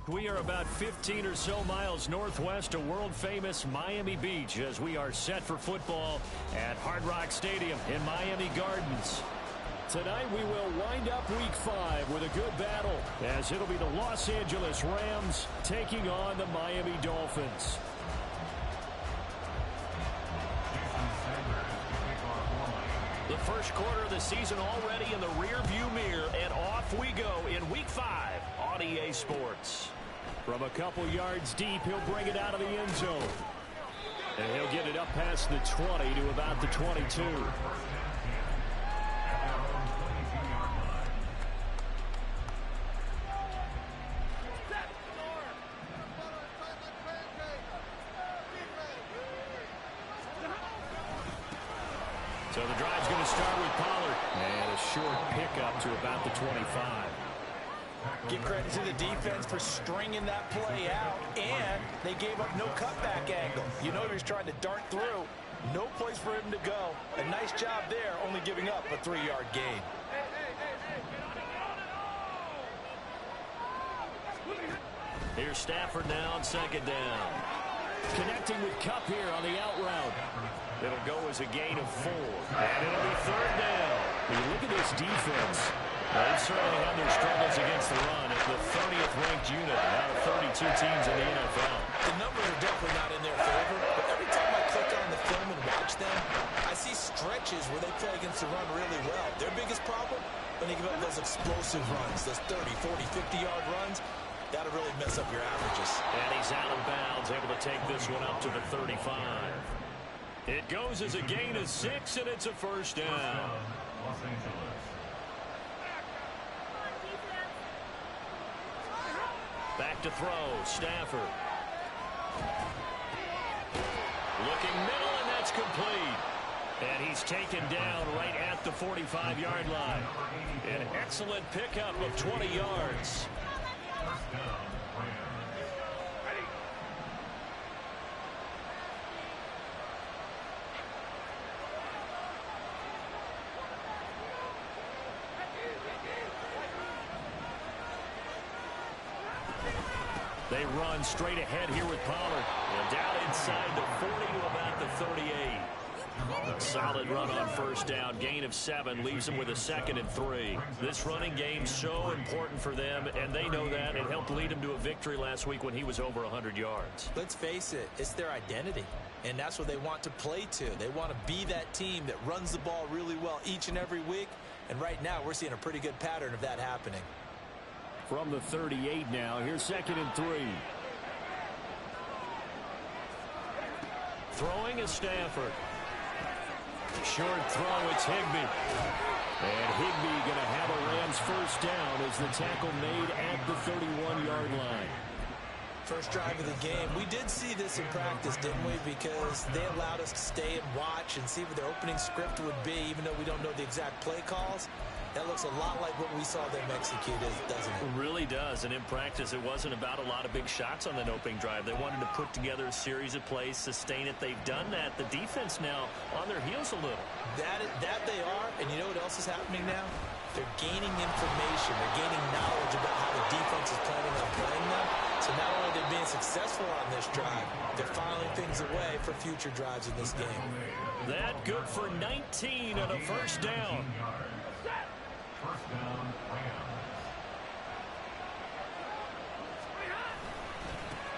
We are about 15 or so miles northwest of world-famous Miami Beach as we are set for football at Hard Rock Stadium in Miami Gardens. Tonight we will wind up Week 5 with a good battle as it'll be the Los Angeles Rams taking on the Miami Dolphins. The first quarter of the season already in the rear-view mirror, and off we go in Week 5 on EA Sports. From a couple yards deep, he'll bring it out of the end zone. And he'll get it up past the 20 to about the 22. So the drive's going to start with Pollard. And a short pickup to about the 25. Give credit to the defense for stringing that play out, and they gave up no cutback angle. You know he was trying to dart through. No place for him to go. A nice job there, only giving up a 3-yard gain. Here's Stafford now on second down. Connecting with Kupp here on the out route. It'll go as a gain of 4. And it'll be third down. When you look at this defense, they've certainly had their struggles against the run as the 30th ranked unit out of 32 teams in the NFL. The numbers are definitely not in their favor, but every time I click on the film and watch them, I see stretches where they play against the run really well. Their biggest problem, when they give up those explosive runs, those 30, 40, 50-yard runs, that'll really mess up your averages. And he's out of bounds, able to take this one up to the 35. It goes as a gain of 6, and it's a first down. Back to throw, Stafford. Looking middle, and that's complete. And he's taken down right at the 45-yard line. An excellent pickup of 20 yards. They run straight ahead here with Pollard. And down inside the 40 to about the 38. Solid run on first down. Gain of 7 leaves them with a 2nd and 3. This running game so important for them, and they know that. It helped lead them to a victory last week when he was over 100 yards. Let's face it, it's their identity, and that's what they want to play to. They want to be that team that runs the ball really well each and every week, and right now we're seeing a pretty good pattern of that happening. From the 38 now, here's 2nd and 3. Throwing is Stafford. Short throw, it's Higbee. And Higbee going to have a Rams first down as the tackle made at the 31-yard line. First drive of the game. We did see this in practice, didn't we? Because they allowed us to stay and watch and see what their opening script would be, even though we don't know the exact play calls. That looks a lot like what we saw them execute, doesn't it? It really does. And in practice, it wasn't about a lot of big shots on that opening drive. They wanted to put together a series of plays, sustain it. They've done that. The defense now on their heels a little. That they are. And you know what else is happening now? They're gaining information. They're gaining knowledge about how the defense is planning on playing them. So not only are they being successful on this drive, they're filing things away for future drives in this game. That good for 19 and a first down.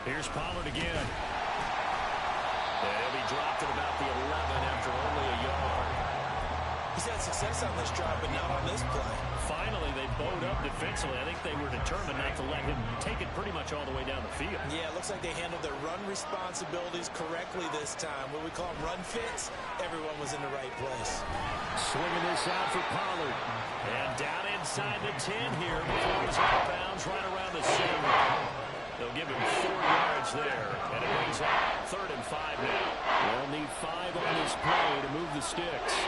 Here's Pollard again. And he'll be dropped at about the 11 after only a yard. He's had success on this drive, but not on this play. Finally, they bowed up defensively. I think they were determined not to let him take it pretty much all the way down the field. Yeah, it looks like they handled their run responsibilities correctly this time. What we call them run fits, everyone was in the right place. Swinging this out for Pollard. And down inside the 10 here before it was out of bounds right around the 7. They'll give him 4 yards there, and it brings up 3rd and 5 now. They'll need 5 on this play to move the sticks.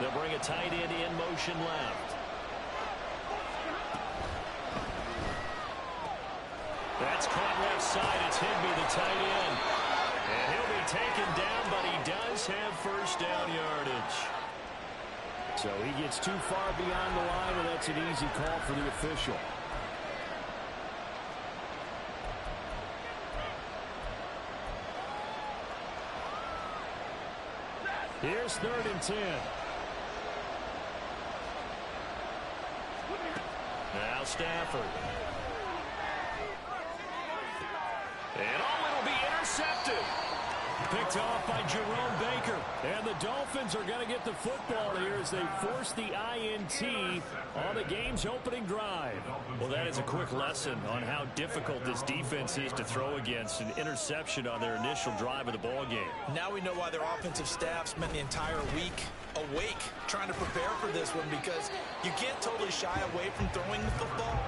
They'll bring a tight end in motion left. That's caught left side. It's Higbee, the tight end. And he'll be taken down, but he does have first down yardage. So he gets too far beyond the line, and that That's an easy call for the official. Here's 3rd and 10. Now Stafford. And it'll be intercepted. Picked off by Jerome Baker. And the Dolphins are going to get the football here as they force the INT on the game's opening drive. Well, that is a quick lesson on how difficult this defense is to throw against. An interception on their initial drive of the ball game. Now we know why their offensive staff spent the entire week awake trying to prepare for this one, because you can't totally shy away from throwing the football,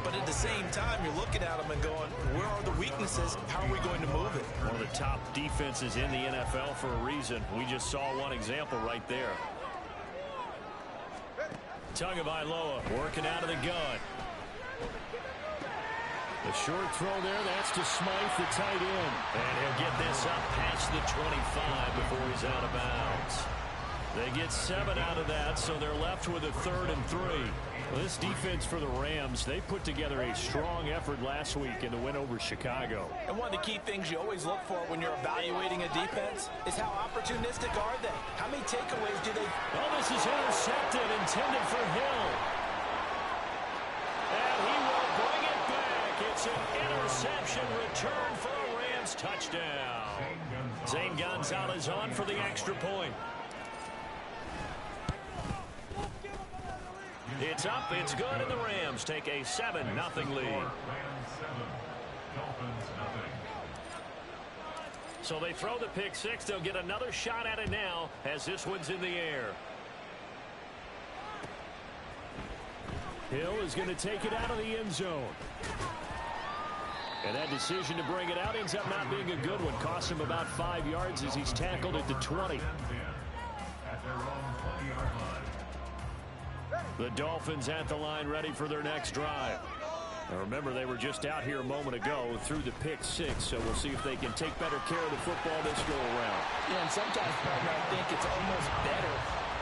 but at the same time you're looking at them and going, where are the weaknesses? How are we going to move it? One of the top defenses in the NFL for a reason. We just saw one example right there. Tagovailoa working out of the gun. The short throw there, that's to Smythe, the tight end. And he'll get this up past the 25 before he's out of bounds. They get 7 out of that, so they're left with a 3rd and 3. Well, this defense for the Rams, they put together a strong effort last week in the win over Chicago. And one of the key things you always look for when you're evaluating a defense is how opportunistic are they? How many takeaways do they... Oh, this is intercepted, intended for Hill. And he will bring it back. It's an interception return for a Rams touchdown. Zane Gonzalez on for the extra point. It's up, it's good, and the Rams take a 7-0 lead. So they throw the pick six. They'll get another shot at it now as this one's in the air. Hill is going to take it out of the end zone. And that decision to bring it out ends up not being a good one. Costs him about 5 yards as he's tackled at the 20. The Dolphins at the line, ready for their next drive. Now remember, they were just out here a moment ago through the pick six, so we'll see if they can take better care of the football this go around. Yeah, and sometimes, partner, I think it's almost better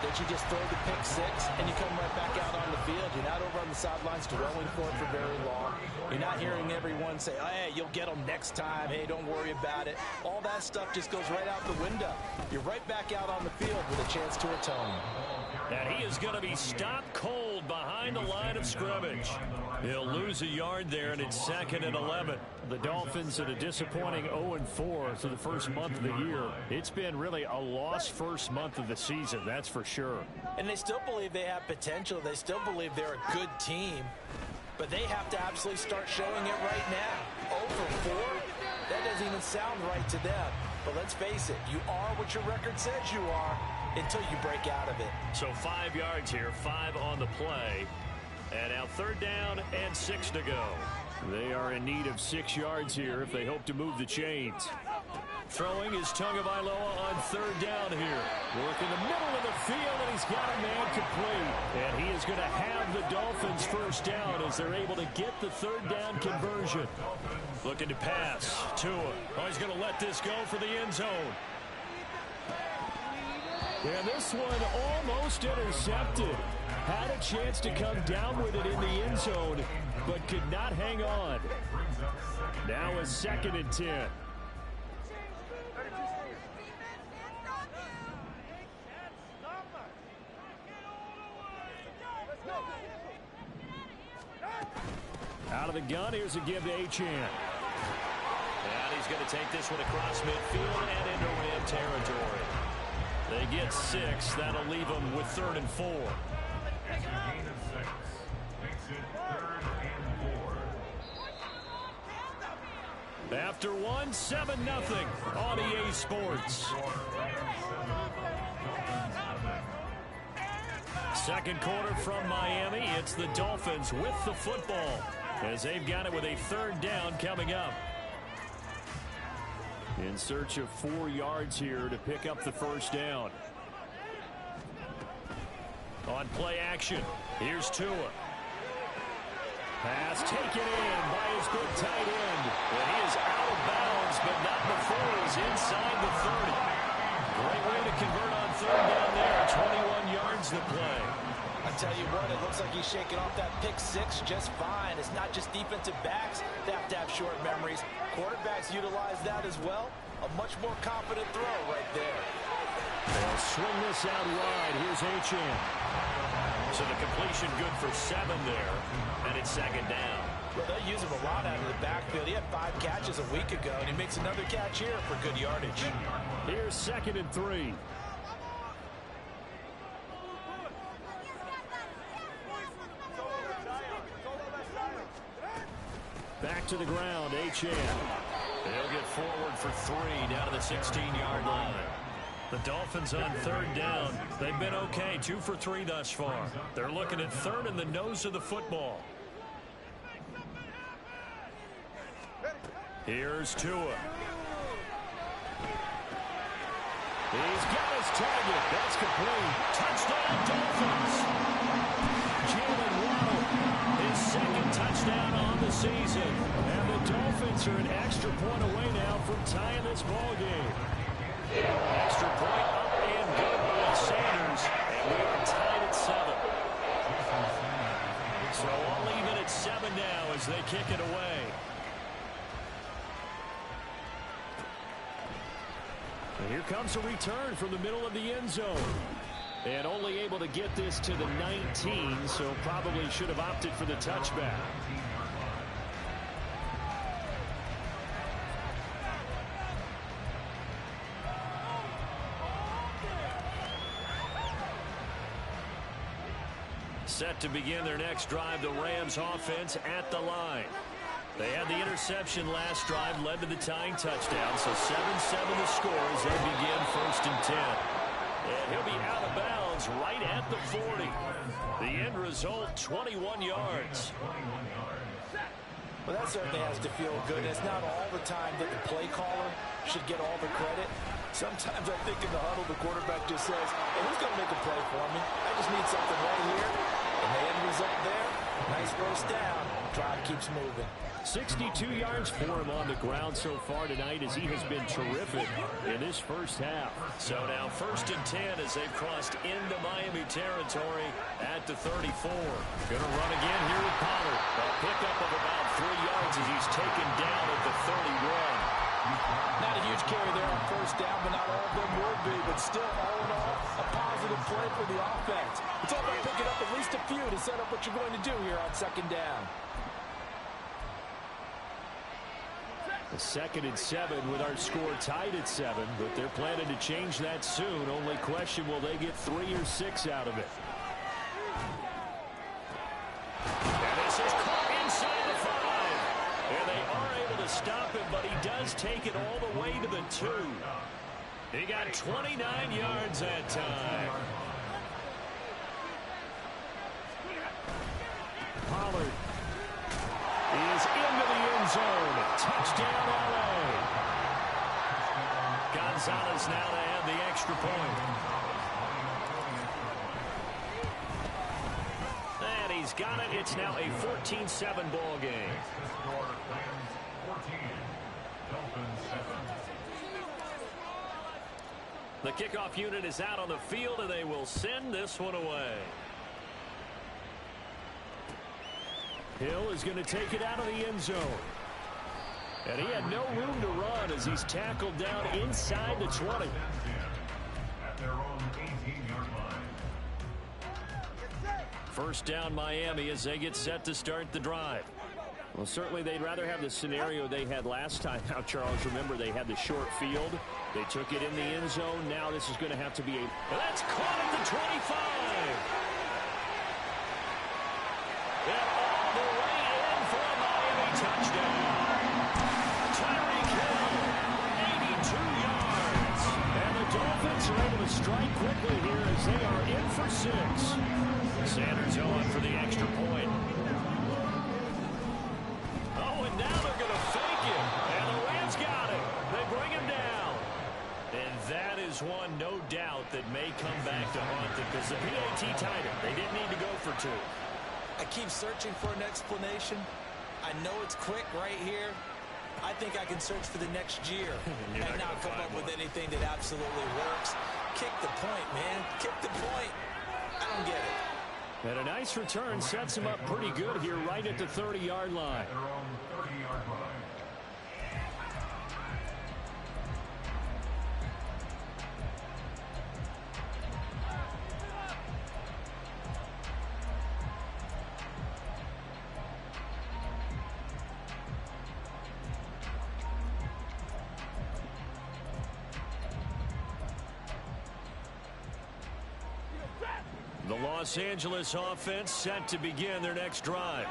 that you just throw the pick six and you come right back out on the field. You're not over on the sidelines dwelling for it for very long. You're not hearing everyone say, oh, hey, you'll get them next time. Hey, don't worry about it. All that stuff just goes right out the window. You're right back out on the field with a chance to atone. And he is going to be stopped cold behind the line of scrimmage. He'll lose a yard there, and it's 2nd and 11. The Dolphins at a disappointing 0-4 through the first month of the year. It's been really a lost first month of the season, that's for sure. And they still believe they have potential. They still believe they're a good team. But they have to absolutely start showing it right now. 0-4? That doesn't even sound right to them. But let's face it, you are what your record says you are until you break out of it. So 5 yards here, 5 on the play. And now 3rd down and 6 to go. They are in need of 6 yards here if they hope to move the chains. Throwing is Tagovailoa on 3rd down here. Work in the middle of the field, and he's got a man complete. And he is going to have the Dolphins first down as they're able to get the 3rd down conversion. Looking to pass. Tua. Oh, he's going to let this go for the end zone. And this one almost intercepted. Had a chance to come down with it in the end zone, but could not hang on. Now a 2nd and 10. Out of the gun, here's a give to Achane. And he's going to take this one across midfield and into Ram territory. They get 6. That'll leave them with 3rd and 4. After one, 7-0 on EA Sports. Second quarter from Miami. It's the Dolphins with the football as they've got it with a 3rd down coming up. In search of 4 yards here to pick up the first down. On play action, here's Tua. Pass taken in by his big tight end. And he is out of bounds, but not before he's inside the 30. Great way to convert on 3rd down there. 21 yards to play. I I'll tell you what, it looks like he's shaking off that pick six just fine. It's not just defensive backs that have to have short memories. Quarterbacks utilize that as well. A much more confident throw right there. They'll swing this out wide. Here's Achane. So the completion good for 7 there, and it's second down. Well, they'll use him a lot out of the backfield. He had 5 catches a week ago, and he makes another catch here for good yardage. Here's 2nd and 3. Back to the ground, Achane. They'll get forward for 3 down to the 16-yard line. The Dolphins on 3rd down. They've been okay, 2 for 3 thus far. They're looking at 3rd in the nose of the football. Here's Tua. He's got his target. That's complete. Touchdown, Dolphins. Jalen Waddle, his 2nd touchdown on the season. And the Dolphins are an extra point away now from tying this ball game. Extra point up and good by Sanders. And we are tied at 7. So all even at 7 now as they kick it away. And here comes a return from the middle of the end zone. And only able to get this to the 19, so probably should have opted for the touchback. Set to begin their next drive, the Rams offense at the line. They had the interception last drive, led to the tying touchdown, so 7-7 the score as they begin 1st and 10. And he'll be out of bounds right at the 40. The end result, 21 yards. Well, that certainly has to feel good. And it's not all the time that the play caller should get all the credit. Sometimes I think in the huddle, the quarterback just says, hey, who's going to make a play for me? I just need something right here. And the end result there, nice first down. Drive keeps moving. 62 yards for him on the ground so far tonight as he has been terrific in this first half. So now 1st and 10 as they've crossed into Miami territory at the 34. Going to run again here with Pollard. A pickup of about 3 yards as he's taken down at the 31. Not a huge carry there on first down, but not all of them would be. But still, all in all, a positive play for the offense. It's all about picking up at least a few to set up what you're going to do here on 2nd down. A 2nd and 7 with our score tied at 7, but they're planning to change that soon. Only question, will they get 3 or 6 out of it? And this is caught inside the 5. And they are able to stop him, but he does take it all the way to the 2. He got 29 yards that time. Pollard is into the end zone. Touchdown, LA. Gonzalez now to add the extra point. And he's got it. It's now a 14-7 ball game. The kickoff unit is out on the field, and they will send this one away. Hill is going to take it out of the end zone. And he had no room to run as he's tackled down inside the 20. At their own 18-yard line. First down Miami as they get set to start the drive. Well, certainly they'd rather have the scenario they had last time. Now, Charles, remember they had the short field. They took it in the end zone. Now this is going to have to be a... That's caught at the 25. And all the way in for a Miami touchdown. Tyreek Hill, 82 yards. And the Dolphins are able to strike quickly here as they are in for 6. Sanders on for the extra point. Oh, and now they're going to fake it. And the Rams got it. They bring him down. And that is one, no doubt, that may come back to haunt them because the PAT tied it. They didn't need to go for 2. I keep searching for an explanation. I know it's quick right here. I think I can search for the next year and not come up with anything that absolutely works. Kick the point, man. Kick the point. I don't get it. And a nice return sets him up pretty good here right at the 30-yard line. The Los Angeles offense set to begin their next drive.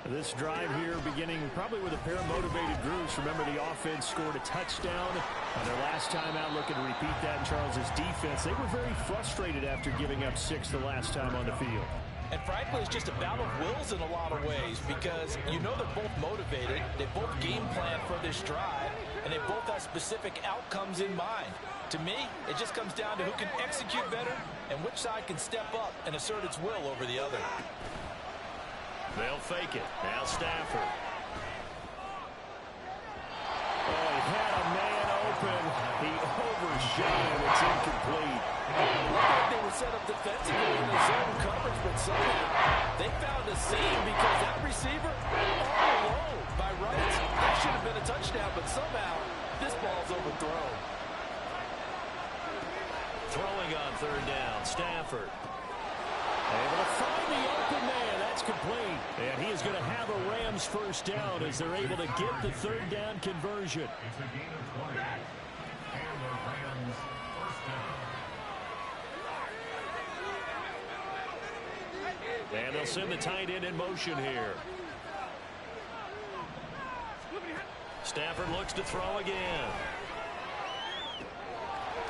This drive here beginning probably with a pair of motivated groups. Remember, the offense scored a touchdown on their last time out, looking to repeat that in Charles's defense. They were very frustrated after giving up 6 the last time on the field. And frankly, it's just a battle of wills in a lot of ways because you know they're both motivated. They both game plan for this drive, and they both have specific outcomes in mind. To me, it just comes down to who can execute better and which side can step up and assert its will over the other. They'll fake it. Now Stafford. Oh, he had a man open. He overshot him. It's incomplete. Looked like they were set up defensively in the zone coverage, but somehow they found a seam because that receiver all alone. By rights, that should have been a touchdown, but somehow this ball's overthrown. Throwing on third down, Stafford. Able to find the open man. That's complete. And he is going to have a Rams first down as they're able to get the third down conversion. It's a gain of 20. And the Rams first down. And they'll send the tight end in motion here. Stafford looks to throw again.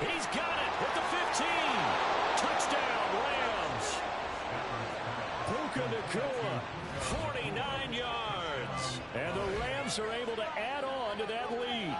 He's got it at the 15. Touchdown, Rams. Puka Nacua, 49 yards. And the Rams are able to add on to that lead.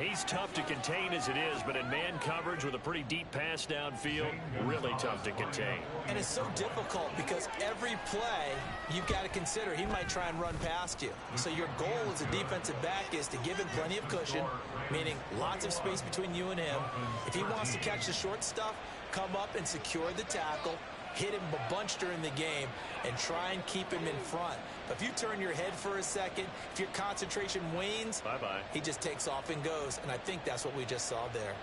He's tough to contain as it is, but in man coverage with a pretty deep pass downfield, really tough to contain. And it's so difficult because every play you've got to consider he might try and run past you. So your goal as a defensive back is to give him plenty of cushion, meaning lots of space between you and him. If he wants to catch the short stuff, come up and secure the tackle, hit him a bunch during the game, and try and keep him in front. But if you turn your head for a second, if your concentration wanes, bye-bye. He just takes off and goes, and I think that's what we just saw there.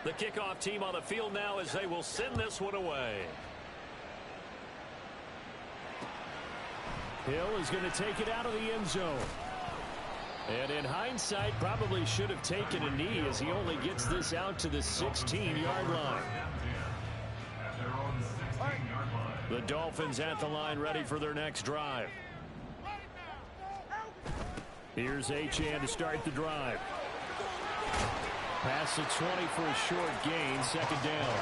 The kickoff team on the field now as they will send this one away. Hill is going to take it out of the end zone. And in hindsight, probably should have taken a knee as he only gets this out to the 16-yard line. The Dolphins at the line ready for their next drive. Here's Achane to start the drive. Pass the 20 for a short gain, second down.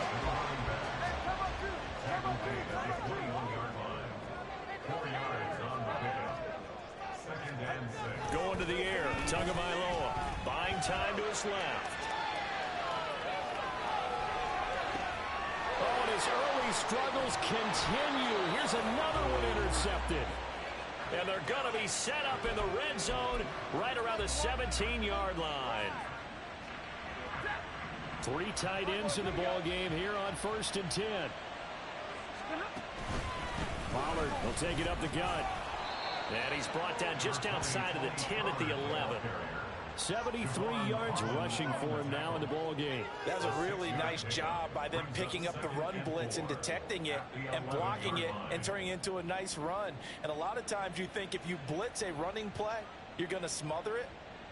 Going to the air, Tagovailoa, buying time to his left. Oh, and his early struggles continue. Here's another one intercepted. And they're going to be set up in the red zone right around the 17-yard line. 3 tight ends in the ball game here on 1st and 10. Pollard will take it up the gut. And he's brought down just outside of the 10 at the 11. 73 yards rushing for him now in the ball game. That's a really nice job by them picking up the run blitz and detecting it and blocking it and turning it into a nice run. And a lot of times you think if you blitz a running play, you're going to smother it.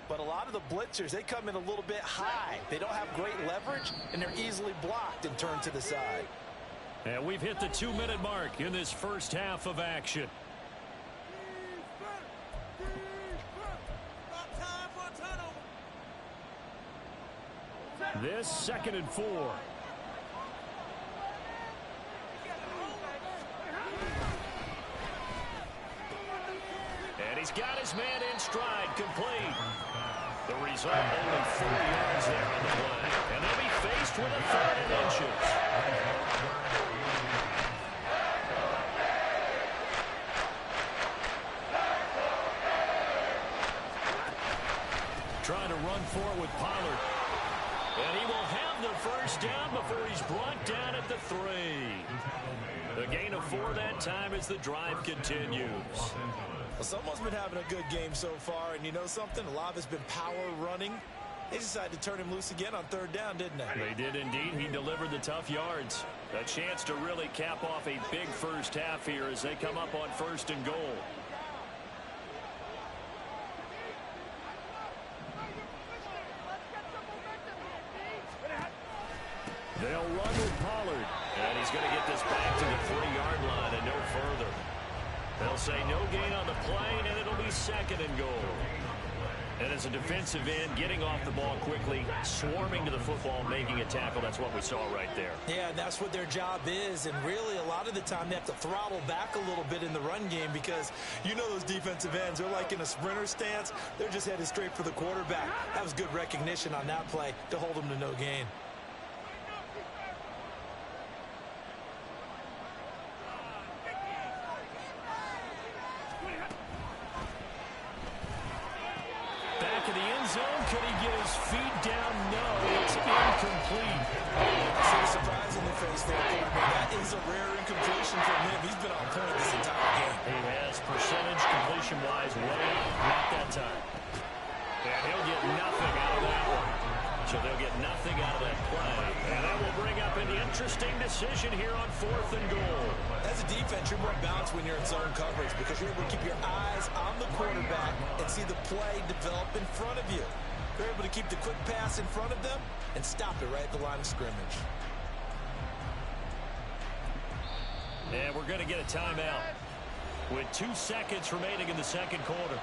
But a lot of the blitzers, they come in a little bit high. They don't have great leverage, and they're easily blocked and turned to the side. And we've hit the 2-minute mark in this first half of action. This 2nd and 4. And he's got his man in stride, complete. The result, only 4 yards there on the play. And they'll be faced with a 3rd and inches. for it with Pollard. And he will have the first down before he's brought down at the 3. A gain of 4 that time as the drive continues. Well, someone's been having a good game so far, and you know something? A lot of it's been power running. They decided to turn him loose again on 3rd down, didn't they? They did indeed. He delivered the tough yards. A chance to really cap off a big first half here as they come up on 1st and goal. They'll run with Pollard. And he's going to get this back to the 3-yard line and no further. They'll say no gain on the play, and it'll be 2nd and goal. And as a defensive end, getting off the ball quickly, swarming to the football, making a tackle, that's what we saw right there. Yeah, and that's what their job is. And really, a lot of the time, they have to throttle back a little bit in the run game because you know those defensive ends, they're like in a sprinter stance. They're just headed straight for the quarterback. That was good recognition on that play to hold them to no gain. Back in the end zone, could he get his feet down? No, it's incomplete. So surprisingly faced there, that is a rare incompletion from him. He's been on point this entire game. He has percentage completion-wise way up, not that time. And he'll get nothing out of that one. So they'll get nothing out of that play. And that will bring up an interesting decision here on 4th and goal. As a defense, you're more balanced when you're in zone coverage because you're able to keep your eyes on the quarterback and see the play develop in front of you. You're able to keep the quick pass in front of them and stop it right at the line of scrimmage. And we're going to get a timeout with 2 seconds remaining in the 2nd quarter.